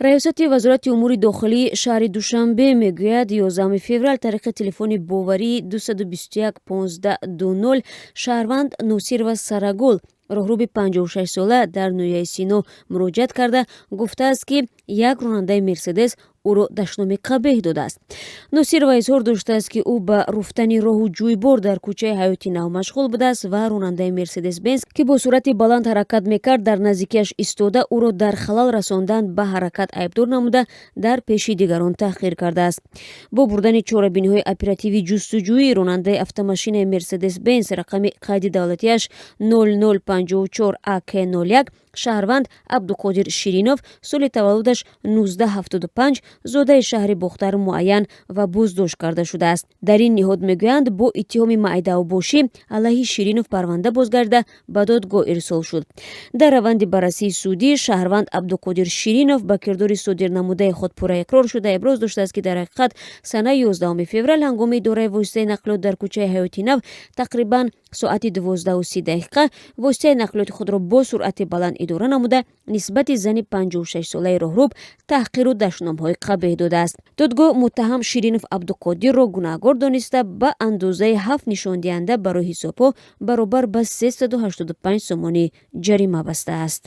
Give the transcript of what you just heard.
раёсати вазорати умури дохилӣ шаҳри душанбе мегӯяд 11 феврал тариқи телефони боварии 221 1520 шаҳрванд носирова сарагул роҳруби 56-сола дар ноҳияи Сино муроҷиат карда гуфтааст, ки як ронандаи мерседес ӯро дашноми қабеҳ додааст. Носирова изҳор доштааст, ки ӯ ба руфтани роҳу ҷӯйбор дар кӯчаи ҳаёти нав машғул будааст ва ронандаи мерседес бенз, ки бо суръати баланд ҳаракат мекард, дар наздикиаш истода ӯро дар халал расондан ба ҳаракат айбдор намуда на пеши дигарон таҳқир кардааст. Бо бурдани чорабиниҳои оперативи ҷустуҷӯӣ ронандаи автомошинаи мерседес бенз рақами қайди давлатиаш 0054 АК01 шаҳрванд Абдуқодир Ширинов соли таваллудаш 1975 зодаи шаҳри Бохтар муайян ва боздошт карда шудааст. Дар ин ниҳод мегӯянд, бо иттиҳоми маъидаобошӣ алайҳи Ширинов парванда бозгарда ба додгоҳ ирсол шуд. Дар раванди баррасии судӣ шаҳрванд Абдуқодир Ширинов ба кирдори содирнамудаи худ пурра иқрор шуда иброз доштааст, ки дар ҳақиқат санаи 11 феврал ҳангоми идораи воситаи нақлиёт дар кӯчаи ҳаёти нав тақрибан соати 12:30 воситаи нақлиёти худро бо суръати баланд идора намуда нисбати зани 56-солаи роҳруб таҳқиру дашномҳои қабеҳ додааст. додгоҳ муттаҳам Ширинов Абдуқодирро гунаҳгор дониста ба андозаи 7 нишондиҳанда барои ҳисобҳо баробар ба 385 сомонӣ ҷарима бастааст.